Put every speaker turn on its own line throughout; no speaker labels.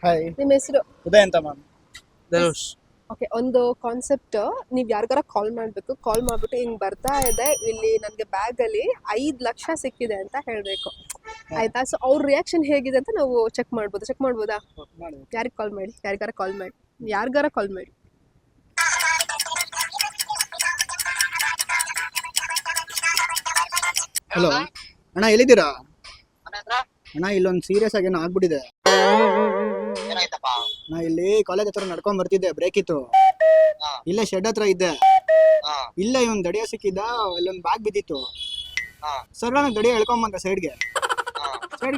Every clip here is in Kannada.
ಹಾಯ್,
ನಿಮ್ಮ ಹೆಸರು?
ಉದಯ್ ಅಂತ ಮ್ಯಾಮ್.
ಧನುಷ್.
ಓಕೆ, ಒಂದು ಕಾನ್ಸೆಪ್ಟ್. ನೀವು ಯಾರಿಗಾರ ಕಾಲ್ ಮಾಡಬೇಕು. ಕಾಲ್ ಮಾಡಿಬಿಟ್ಟು ಹಿಂಗೆ ಬರ್ತಾ ಇದೆ, ಇಲ್ಲಿ ನನಗೆ ಬ್ಯಾಗಲ್ಲಿ 5 ಲಕ್ಷ ಸಿಕ್ಕಿದೆ ಅಂತ ಹೇಳಬೇಕು. ಆಯ್ತಾ? ಸೊ ಅವ್ರ ರಿಯಾಕ್ಷನ್ ಹೇಗಿದೆ ಅಂತ ನಾವು ಚೆಕ್ ಮಾಡ್ಬೋದಾ? ಯಾರಿಗೆ ಕಾಲ್ ಮಾಡಿ? ಯಾರಿಗಾರ ಕಾಲ್ ಮಾಡಿ.
ಹಲೋ ಅಣ್ಣ, ಎಲ್ಲಿದ್ದೀರಾ ಅಣ್ಣ? ಇಲ್ಲೊಂದು ಸೀರಿಯಸ್ ಆಗಿ ಏನೋ ಆಗ್ಬಿಟ್ಟಿದೆ. ನಾ ಇಲ್ಲಿ ಕಾಲೇಜ್ ಹತ್ರ ನಡ್ಕೊಂಡ್ ಬರ್ತಿದ್ದೆ, ಬ್ರೇಕ್ ಇತ್ತು. ಇಲ್ಲೇ ಶೆಡ್ ಹತ್ರ ಇದ್ದೆ. ಇಲ್ಲೇ ಇವನ್ ದಡಿಯ ಸಿಕ್ಕಿದ್ದ, ಇಲ್ಲೊಂದ್ ಬ್ಯಾಗ್ ಬಿದ್ದಿತ್ತು. ಸರ್ ನಾನು ದಡಿಯ ಎಳ್ಕೊಂಬಂದ ಸೈಡ್ಗೆ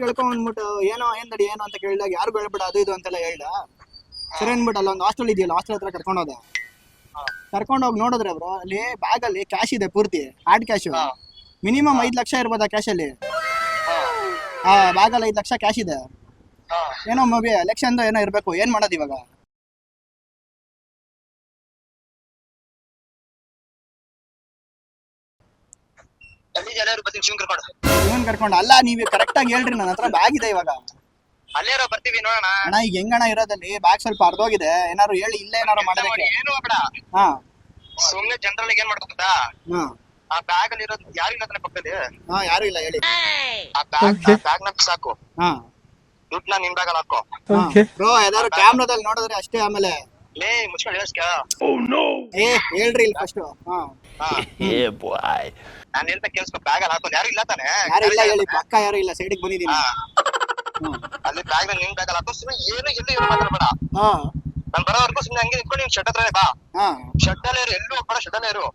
ಎಳ್ಕೊಂಡ್ಬಿಟ್ಟು ಏನ್ ದಡಿ ಏನು ಅಂತ ಕೇಳಿದಾಗ ಯಾರು ಹೇಳ್ಬಿಡ ಅದು ಇದು ಅಂತೆಲ್ಲ ಹೇಳ್ದ. ಸರಿ ಅನ್ಬಿಟ್ಟು ಅಲ್ಲ ಒಂದು ಹಾಸ್ಟೆಲ್ ಇದೆಯಲ್ಲ, ಹಾಸ್ಟೆಲ್ ಹತ್ರ ಕರ್ಕೊಂಡೋಗಿ ನೋಡಿದ್ರೆ ಬ್ರೋ, ಅಲ್ಲಿ ಬ್ಯಾಗ್ ಅಲ್ಲಿ ಕ್ಯಾಶ್ ಇದೆ, ಪೂರ್ತಿ ಹಾರ್ಡ್ ಕ್ಯಾಶ್. ಮಿನಿಮಮ್ 5 ಲಕ್ಷ ಇರ್ಬೋದಾ ಕ್ಯಾಶ್ ಅಲ್ಲಿ. ಬ್ಯಾಗ್ ಅಲ್ಲಿ 5 ಲಕ್ಷ ಕ್ಯಾಶ್ ಇದೆ. ಏನೋ ಮಬಿ ಎಲೆಕ್ಷನ್ ಏನೋ ಇರ್ಬೇಕು. ಏನ್ ಮಾಡೋದು ಇವಾಗ? ಇವನ್ ಕರ್ಕೊಂಡು ಅಲ್ಲ, ನೀವು ಕರೆಕ್ಟ್ ಆಗಿ ಹೇಳ್ರಿ, ನನ್ನ ಹತ್ರ ಬ್ಯಾಗ್ ಇದೆ ಇವಾಗ.
ಬರ್ತೀವಿ ನೋಡೋಣ
ಅಣ್ಣ ಈಗ ಹೆಂಗಣ ಇರೋದಲ್ಲಿ ಬ್ಯಾಗ್ ಸ್ವಲ್ಪ ಅರ್ಧೋಗಿದೆ, ಏನಾರು ಹೇಳಿ, ಇಲ್ಲೇ ಏನಾರು ಮಾಡಬೇಕು.
ಏನು ಬೇಡ, ಸುಮ್ನೆ ಜನರಲ್ ಏನ್ ಮಾಡ್ಕೊತಾ ಆ ಬ್ಯಾಗ್ ಅಲ್ಲಿ ಇರೋದು ಯಾರಿಲ್ಲ ತಾನೆ ಪಕ್ಕದಲ್ಲಿ.
ಯಾರು ಇಲ್ಲ ಹೇಳಿ.
ಆ ಬ್ಯಾಗ್ ನ ಸಾಕು, ದುಡ್ಡನ್ನ ನಿಮ್ ಬ್ಯಾಗ್ ಅಲ್ಲಿ ಹಾಕೋ
ಬ್ರೋ. ಯಾವ್ದಾದ್ರು ಕ್ಯಾಮ್ರಾದಲ್ಲಿ ನೋಡಿದ್ರೆ ಅಷ್ಟೇ. ಆಮೇಲೆ
ಲೇ ಮುಚ್ಕೊಂಡು ಹೇಳಸ್ಕ.
ಹೇಳ್ರಿ ಇಲ್ಲಿ ಫಸ್ಟ್.
ನಾನು ಹೇಳ್ತಾ ಕೇಳಿಸ್ಕೊ, ಬ್ಯಾಗ್ ಅಲ್ಲಿ ಹಾಕೊಂಡು ಯಾರು ಇಲ್ಲ ತಾನೆ.
ಯಾರು ಇಲ್ಲ ಹೇಳಿ, ಪಕ್ಕ ಯಾರು ಇಲ್ಲ, ಸೈಡಿಗೆ ಬಂದಿದ್ದೀನಿ.
ಅಲ್ಲಿ ಬ್ಯಾಗ್ ನ ನಿಮ್ ಬ್ಯಾಗ್ ಅಲ್ಲಿ ಹಾಕೋ. ಸುಮ್ಮನೆ ಏನು ಎಲ್ಲೂ ಮಾತಾಡ್ಬೇಡ. ನಾನು ಬರೋವರೆಗೂ ಸುಮ್ಮನೆ ಹಂಗೆ ನಿಂತ್ಕೊಂಡು ನೀನ್ ಶೆಡ್ ಹತ್ರ ಬಾ. ಶೆಡ್ ಅಲ್ಲೇ ಇರು, ಎಲ್ಲೂ ಹೋಗ್ಬೇಡ, ಶೆಡ್ ಅಲ್ಲೇ ಇರು.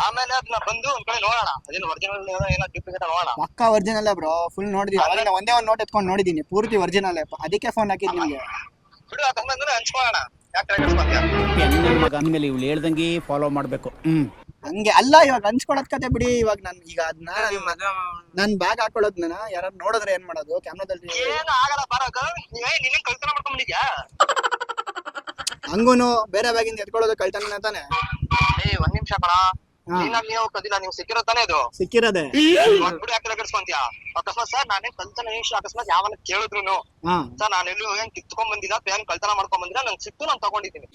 ಆಮೇಲೆ ಅದನ್ನ ಬಂದು ಒಂದ್ ಕಡೆ ನೋಡೋಣ, ಅದೇನು ಒರಿಜಿನಲ್ ಏನೋ ಡೂಪ್ಲಿಕೇಟ್ ನೋಡೋಣ.
ಪಕ್ಕ ಒರಿಜಿನಲ್ ಬ್ರೋ, ಫುಲ್ ನೋಡಿದೀನಿ. ಅವಾಗ ಒಂದೇ ಒಂದು ನೋಟ್ ಎತ್ಕೊಂಡು ನೋಡಿದೀನಿ, ಪೂರ್ತಿ ಒರಿಜಿನಲ್. ಅದಕ್ಕೆ ಫೋನ್ ಹಾಕಿದ್ ನಿಮ್ಗೆ.
ಬಿಡು, ಅದನ್ನ ಹಂಚ್ಕೊಳ್ಳೋಣ. ಯಾಕೆ
ಮಗ ಅಂದ್ಮೇಲೆ ಇವ್ಳು ಹೇಳ್ದಂಗೆ ಫಾಲೋ ಮಾಡ್ಬೇಕು.
ಹಂಗೆ ಅಲ್ಲ, ಇವಾಗ ಹಂಚ್ಕೊಳ್ಳೋದ್ ಕತೆ ಬಿಡಿ. ಇವಾಗ ನನ್ ಈಗ ಅದನ್ನ ನನ್ ಬ್ಯಾಗ್ ಹಾಕೊಳ್ಳೋದ್ನ ಯಾರು ನೋಡಿದ್ರೆ ಏನ್ ಮಾಡೋದು? ಕ್ಯಾಮ್ರಾದಲ್ಲಿ
ಏನು ಆಗಲ್ಲ, ಬರೋದು ನೀನೇ ಕಳ್ತನ ಮಾಡ್ಕೊಂಡ್ಬಂದಿದ್ಯಾ?
ಹಂಗೂನು ಬೇರೆ ಬ್ಯಾಗಿಂದ ಎತ್ಕೊಳ್ಳೋದು ಕಳ್ತನ ತಾನೆ.
ಒಂದ್ ನಿಮಿಷ ಕಣ, ನೀವು ಕದಿಲ್ಲ, ನೀವು ಸಿಕ್ಕಿರೋ ತಾನೇ ಇದು.
ಸಿಕ್ಕಿರೋದೆ
ಬಿಡು, ಯಾಕೆ ಕಟ್ಸ್ಕೊಂತೀಯ? ಅಕಸ್ಮಾತ್ ಸರ್ ನಾನೇ ಕಳ್ತನ ಅಕಸ್ಮಾತ್ ಯಾವನ್ನ ಕೇಳಿದ್ರು ಸರ್ ನಾನು ಎಲ್ಲೂ ಏನ್ ಕಿತ್ಕೊಂಡ್ ಬಂದಿಲ್ಲ, ಏನ್ ಕಳ್ತನ ಮಾಡ್ಕೊಂಡ್ ಬಂದಿಲ್ಲ, ನಂಗೆ ಸಿಕ್ತು, ನಾನು ತಗೊಂಡಿದ್ದೀನಿ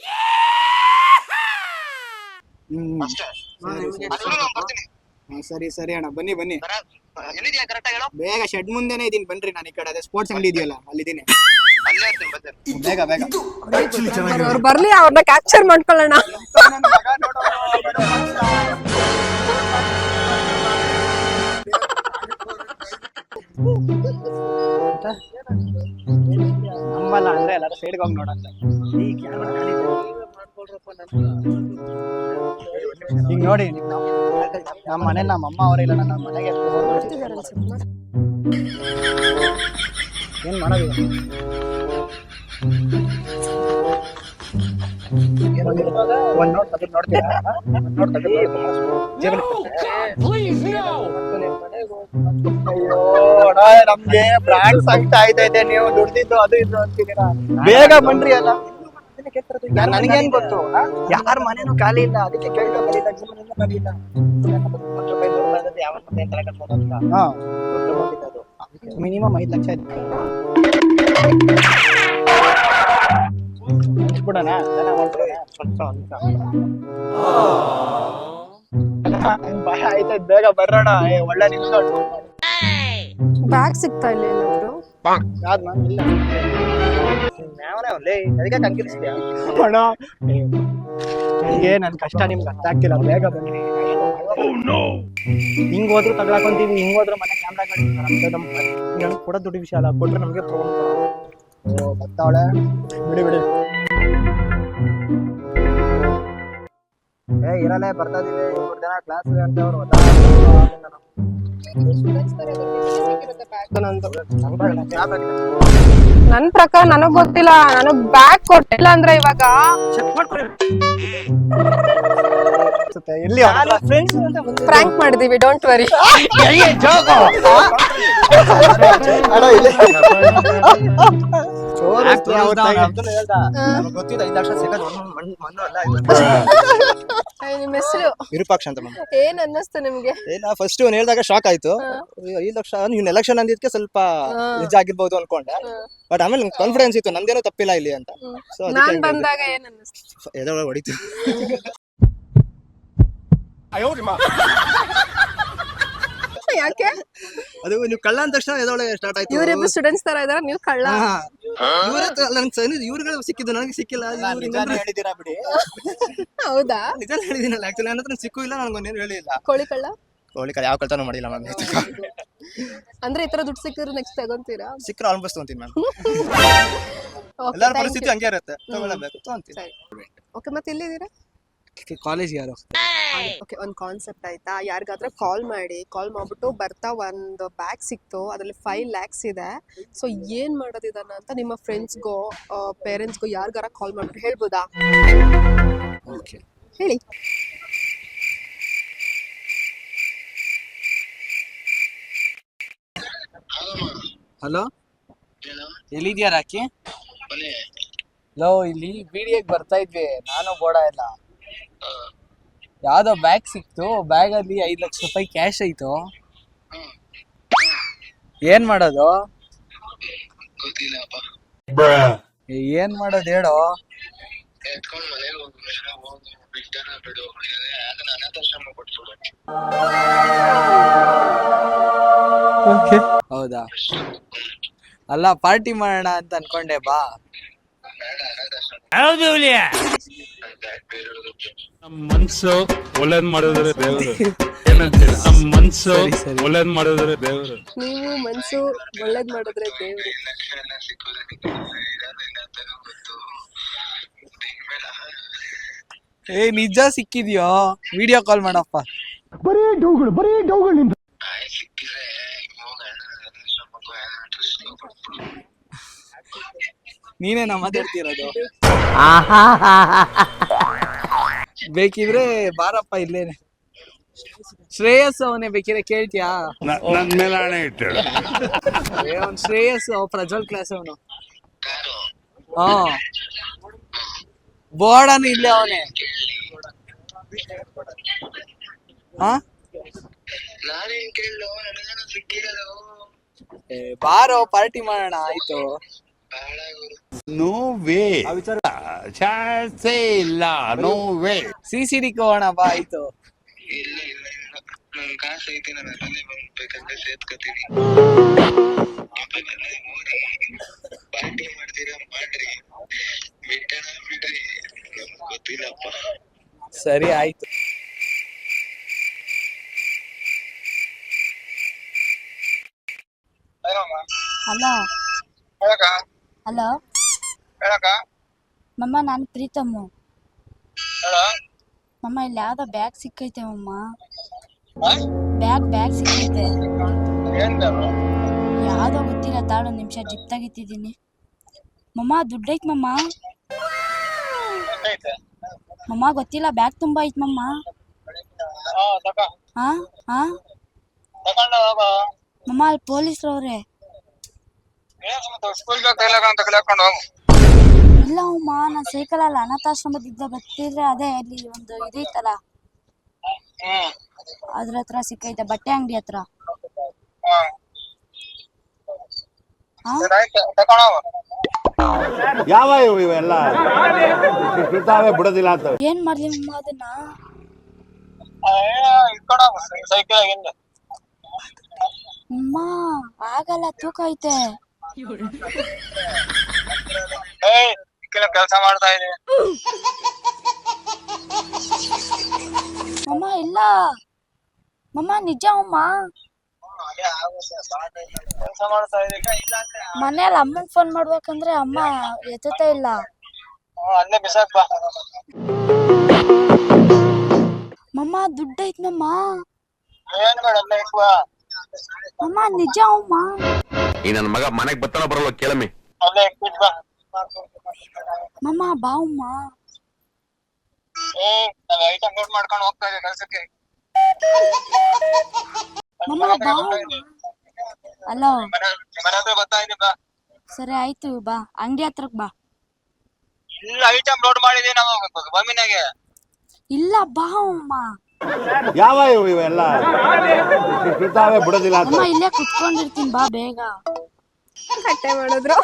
ಅಷ್ಟೇ.
ಸರಿ ಸರಿ ಅಣ್ಣ, ಬನ್ನಿ ಬನ್ನಿ.
ಎಲ್ಲಿದ್ಯಾ ಕರೆಕ್ಟ್ ಆಗಿ ಹೇಳು.
ಬೇಗ ಶೆಡ್ ಮುಂದೆನೆ ಇದೀನಿ, ಬನ್ರಿ. ನಾನು ಈ ಕಡೆ ಅದೇ ಸ್ಪೋರ್ಟ್ಸ್ ಅಂಗಡಿ ಇದೆಯಲ್ಲ, ಅಲ್ಲಿದ್ದೀನಿ.
ಅಲ್ಲೇ ಇರ್ತೀನಿ, ಬರ್ತೀನಿ.
ಬೇಗ ಬೇಗ
ಅವ್ರು ಬರ್ಲಿ, ಅವ್ರನ್ನ ಕ್ಯಾಪ್ಚರ್ ಮಾಡ್ಕೊಳ್ಳೋಣ.
ನಮ್ಮಲ್ಲ ಅಂದ್ರೆ ಎಲ್ಲಾರು ಸೈಡ್ಗೆ ಹೋಗಿ ನೋಡಂತ. ಈಗ ನೋಡಿ, ನಮ್ಮ ಮನೇಲಿ ನಮ್ಮ ಅಮ್ಮ ಅವರಿಲ್ಲ, ನನ್ನ ಮನೆಗೆ ಏನ್ ಮಾಡೋದು? ಒಂದ್ ನೋಟ್ ತೆಗೆದು ನೋಡ್ತೀರಾ? ನಮ್ಗೆ ಬ್ರಾಂಡ್ಸ್ ಆಗ್ತಾ ಇದೆ, ನೀವು ದುಡ್ದಿದ್ದು ಅದು ಇದು ಅಂತಿದ್ದೀರಾ. ಬೇಗ ಬನ್ರಿ. ಅಲ್ಲ ನನಗೇನ್ ಗೊತ್ತು, ಯಾರ ಮನೇನು ಖಾಲಿ ಇಲ್ಲ, ಅದಕ್ಕೆ ಕೇಳ್ತಾ ಬರೀಲ್ಲ. ಖಾಲಿ ಇಲ್ಲ, ಮಿನಿಮಮ್ 5 ಲಕ್ಷ ಇದೆ. ಬಿಡೋಣ, ಭಯ ಆಯ್ತದ. ಬೇಗ ಬರೋಣ. ಒಳ್ಳೆ
ಬ್ಯಾಗ್ ಸಿಗ್ತಾ ಇಲ್ಲ ಏನಾದ್ರು?
ಯಾವ್ದು ಮ್ಯಾಮ್? ಇಲ್ಲ, ಅದಕ್ಕೆ ಕಂಕಿರಿಸ್ತೀಯ ನನಗೆ. ನನ್ ಕಷ್ಟ ನಿಮ್ಗೆ ಅರ್ಥ ಆಗ್ತಿಲ್ಲ. ಬೇಗ ಬನ್ನಿ. ಹಿಂಗ್ ಹೋದ್ರು ತಗೊಳಕೊಂತೀವಿ, ಹಿಂಗ್ ಹೋದ್ರು ಮನೆ ಕ್ಯಾಮ್ರಾಗಳು ಕೊಡೋ ದುಡ್ಡು ವಿಷಯ ಅಲ್ಲ, ಕೊಟ್ರೆ ನಮ್ಗೆ ತಗೊಂಡು ಬರ್ತಾವಳೆ. ಬಿಡಿ ಇರಲ್ಲೇ ಬರ್ತಾ ಇದೀವಿ. 3 ಜನ ಕ್ಲಾಸ್ ಅಂತ ಅವ್ರು
ನನ್ ಪ್ರಕಾರ ನನಗ್ ಗೊತ್ತಿಲ್ಲ. ನನಗ್ ಬ್ಯಾಗ್ ಕೊಟ್ಟಿಲ್ಲ ಅಂದ್ರೆ ಇವಾಗ ಫ್ರಾಂಕ್ ಮಾಡಿದೀವಿ. Don't worry.
ಗೊತ್ತಿಲ್ಲ 5 ಲಕ್ಷ ಸಿಗೋದು ಮಣ್ಣು ಅಲ್ಲ
ನಿಮ್ಮ ಹೆಸರು
ವಿರೂಪಾಕ್ಷ ಅಂತ ಮ್ಯಾಮ್.
ಏನ್ ಅನ್ನಿಸ್ತು ನಿಮ್ಗೆ?
ಏನ ಫಸ್ಟ್ ಅವ್ನು ಹೇಳಿದಾಗ ಶಾಕ್ ಆಯ್ತು. 5 ಲಕ್ಷ ಇವ್ನು ಎಲೆಕ್ಷನ್ ಅಂದಿದ್ಕೆ ಸ್ವಲ್ಪ ನಿಜ ಆಗಿರ್ಬೋದು ಅನ್ಕೊಂಡೆ. ಬಟ್ ಆಮೇಲೆ ಕಾನ್ಫಿಡೆನ್ಸ್ ಇತ್ತು ನಂದೇನೋ ತಪ್ಪಿಲ್ಲ ಇಲ್ಲಿ ಅಂತ. ಸೊ
ನಾನ್ ಬಂದಾಗ ಏನ್ ಅನ್ನಿಸ್ತು?
ಎದೊಳಗೆ ಹೊಡಿತು.
ಯಾಕೆ?
ಅದು ನೀವು ಕಳ್ಳ ಅಂದ ತಕ್ಷಣ ಎದೊಳಗೆ ಸ್ಟಾರ್ಟ್ ಆಯ್ತು.
ಇವ್ರಿಬ್ರು ಸ್ಟೂಡೆಂಟ್ಸ್ ತರ ಇದಾರ, ನೀವು ಕಳ್ಳ.
ಇವ್ರುಗಳು ಸಿಕ್ಕಿದ್ದು ನನಗೆ ಸಿಕ್ಕಿಲ್ಲ. ಹೇಳಿದೀರಾ ಬಿಡಿ.
ಹೌದಾ?
ನಿಜ ಹೇಳಿದೀನಲ್ಲ ಆಕ್ಚುಲಿ ನನ್ನ ಹತ್ರ ಸಿಕ್ಕೂ ಇಲ್ಲ, ನನಗೊಂದೇನು ಹೇಳಿಲ್ಲ.
ಕೋಳಿ ಕಳ್ಳ?
ಕೋಳಿ ಕಳ್ಳ ಯಾವ ಕಳ್ತನೂ ಮಾಡಿಲ್ಲ ಮ್ಯಾಮ್.
ಅಂದ್ರೆ ಈ ತರ ದುಡ್ಡು ಸಿಕ್ಕಿದ್ರೆ ನೆಕ್ಸ್ಟ್ ತಗೊಂತೀರಾ?
ಸಿಕ್ಕರೆ ಆಲ್ಮೋಸ್ಟ್ ತಗೊಂತೀನಿ ಮ್ಯಾಮ್. ಎಲ್ಲರ ಪರಿಸ್ಥಿತಿ ಹಂಗೆ ಇರುತ್ತೆ, ತಗೊಳ್ಳಬೇಕು ತಗೊಂತೀನಿ.
ಓಕೆ, ಮತ್ತೆ ಎಲ್ಲಿದ್ದೀರಾ?
ಕಾಲೇಜ್ ಯಾರು?
ಓಕೆ, ಒಂದು ಕಾನ್ಸೆಪ್ಟ್ ಆಯ್ತಾ, ಯಾರಿಗಾದ್ರೆ ಕಾಲ್ ಮಾಡ್ಬಿಟ್ಟು ಬರ್ತಾ ಒಂದು ಬ್ಯಾಗ್ ಸಿಕ್ತು, ಅದ್ರಲ್ಲಿ 5 lakhs ಇದೆ. ಸೊ ಏನ್ ಮಾಡೋದಿದನ್ನ ಅಂತ ನಿಮ್ಮ ಫ್ರೆಂಡ್ಸ್ಗೋ ಪೇರೆಂಟ್ಸ್ಗೋ ಯಾರಿಗಾರ ಕಾಲ್ ಮಾಡ್ಬಿಟ್ಟು ಹೇಳ್ಬೋದಾ?
ಓಕೆ
ಹೇಳಿ.
ಹಲೋ, ಎಲ್ಲಿದ್ಯಾ ರಾಕಿ? ಲೋ, ಇಲ್ಲಿ ಬಿಡಿಯಾಗಿ ಬರ್ತಾ ಇದ್ವಿ ನಾನು ಬೋಡ ಎಲ್ಲ. ಯಾವ್ದೋ ಬ್ಯಾಗ್ ಸಿಕ್ತು, ಬ್ಯಾಗ್ ಅಲ್ಲಿ 5 ಲಕ್ಷ ರೂಪಾಯಿ ಕ್ಯಾಶ್ ಐತು. ಏನ್ ಮಾಡೋದು? ಏನ್ ಮಾಡೋದು ಹೇಳೋ? ಹೌದಾ? ಅಲ್ಲ, ಪಾರ್ಟಿ ಮಾಡೋಣ ಅಂತ ಅನ್ಕೊಂಡೆ, ಬಾ.
ನಮ್ಮ ಮನ್ಸು ಒಳ್ಳೇದ್ ಮಾಡಿದ್ರೆ ದೇವರು. ನಮ್ಮ ಮನ್ಸು ಒಳ್ಳೇದ್ ಮಾಡಿದ್ರೆ ದೇವರು.
ನೀವು ಮನ್ಸು ಒಳ್ಳೇದ್ ಮಾಡಿದ್ರೆ ದೇವ್ರು.
ಏ, ನಿಜ ಸಿಕ್ಕಿದ್ಯೋ? ವಿಡಿಯೋ ಕಾಲ್ ಮಾಡಪ್ಪ. ನೀನೇನ ಮಾತಾಡ್ತಿರೋದು? ಬೇಕಿದ್ರೆ ಬಾರಪ್ಪ ಇಲ್ಲೇನೆ. ಶ್ರೇಯಸ್ ಅವನೇ, ಬೇಕಿದ್ರೆ ಕೇಳ್ತೀಯಾ?
ನನ್ ಮೇಲೆ ಹಣೆ ಇಟ್ಟೇಳು.
ಅವ್ನು ಶ್ರೇಯಸ್ ಪ್ರಜ್ವಲ್ ಕ್ಲಾಸ್ ಅವನು. ಹಾ, ಬೋರ್ಡನು ಇಲ್ಲೇ ಅವನೇ. ಹಾ, ಬಾರೋ ಪಾರ್ಟಿ ಮಾಡೋಣ. ಆಯ್ತು,
ನೋ ವೇ, ಚಾನ್ಸೇ ಇಲ್ಲ. No way.
CCD ಹೋಗೋಣ, ಬಾ. ಆಯ್ತು,
ಕಾಸು ಐತಿ, ನಾನು ಅದನ್ನೇ ಬೇಕಂದ್ರೆ ಸೇರ್ಕೋತೀನಿ. ಪಾರ್ಟಿ ಮಾಡ್ತೀರಾ ಮಾಡ್ರಿ, ಬಿಟ್ಟಣ ಬಿಡ್ರಿ, ನಮ್ಗೆ ಗೊತ್ತಿಲ್ಲಪ್ಪ.
ಸರಿ ಆಯ್ತು.
ಹಲೋ
ಹೇಳಕ್ಕ
ಹಲೋ
ಹೇಳಕ್ಕ
ಮಮ್ಮ, ನಾನು ಪ್ರೀತಮ್ಮು.
ಹೇಳ.
ಮಮ್ಮ, ಇಲ್ಲಿ ಯಾವ್ದೋ ಬ್ಯಾಗ್ ಸಿಕ್ಕೈತೆ ಮಮ್ಮ. ಬ್ಯಾಗ್ ಸಿಕ್ಕೈತೆ. ಯಾವ್ದೋ ಗೊತ್ತಿಲ್ಲ, ತಾಳು ನಿಮಿಷ ಜಿಪ್ ತೆಗಿತಿದ್ದೀನಿ. ಮಮ್ಮ, ದುಡ್ಡೈತ್ ಮಮ್ಮ. ಮಮ್ಮ, ಗೊತ್ತಿಲ್ಲ, ಬ್ಯಾಗ್ ತುಂಬಾ ಐತ್ ಮಮ್ಮ. ಹಾ ಹಾ ಮಮ್ಮ, ಅಲ್ಲಿ ಪೊಲೀಸ್ರವ್ರೆ. ಇಲ್ಲ ಅಮ್ಮ, ನಾನ್ ಸೈಕಲ್ ಅಲ್ಲಿ ಅನಾಥಾಶ್ರಮದಿಂದ ಬರ್ತಿದ್ರೆ ಅದೇ ಅಲ್ಲಿ ಒಂದು ಇದೈತಲ್ಲ, ಅದ್ರ ಹತ್ರ ಸಿಕ್ಕೈತೆ, ಬಟ್ಟೆ ಅಂಗಡಿ ಹತ್ರ.
ಯಾವ ಇವೆಲ್ಲ ಬಿಡೋದಿಲ್ಲ ಅಂತ.
ಏನ್ ಮಾಡ್ಲಿ ಮಮ್ಮ ಅದನ್ನ? ಅಮ್ಮ, ಆಗಲ್ಲ, ತೂಕ ಐತೆ.
ಕೆಲಸ ಮಾಡ್ತಾ ಇದೆ
ಮಮ್ಮ. ಇಲ್ಲ ಮಮ್ಮ, ನಿಜ ಅಮ್ಮ. ಮನೇಲಿ ಅಮ್ಮನ್ ಫೋನ್ ಮಾಡ್ಬೇಕಂದ್ರೆ ಅಮ್ಮ ಎತ್ತುತ್ತಾ ಇಲ್ಲ.
ಅಲ್ಲೇ ಬಿಸಾಕ್.
ಮಮ್ಮ, ದುಡ್ಡು ಐತ್ ಮಮ್ಮ.
ಏನ್ ಮೇಡಮ್
ಅಮ್ಮ, ನಿಜ ಅಮ್ಮ.
ಈ ನನ್ನ ಮಗ ಮನೆಗ್ ಬರ್ತಾನ ಬರಲ್ಲ ಕೇಳಮ್ಮಿ.
ಅಲ್ಲೇ ಇಟ್ಬಿಟ್ ಬಾ.
ಮಮ್ಮ, ಬಾ ಅಮ್ಮ.
ನಾವ್ ಐಟಮ್ ನೋಟ್ ಮಾಡ್ಕೊಂಡು ಹೋಗ್ತಾ ಇದ್ದೀವಿ ಕೆಲ್ಸಕ್ಕೆ.
ಮಮ್ಮ, ಬಾ. ಹಲೋ,
ಮನೆ ಹತ್ರ ಬರ್ತಾ ಇದ್ದೀನಿ ಬಾ.
ಸರಿ ಆಯ್ತು ಬಾ ಅಂಗಡಿ ಹತ್ರಕ್ ಬಾ.
ಇಲ್ಲ ಐಟಮ್ ಲೋಡ್ ಮಾಡಿದೀವಿ ನಾವು ಬಮ್ಮಿನಾಗೆ.
ಇಲ್ಲ ಬಾ ಅಮ್ಮ.
ಯಾವ ಇವೆಲ್ಲ ಬಿಡೋದಿಲ್ಲ.
ಅಮ್ಮ ಇಲ್ಲೇ ಕುತ್ಕೊಂಡಿರ್ತೀನಿ ಬಾ ಬೇಗ.
ಕಟ್ಟೆ ಮಾಡಿದ್ರು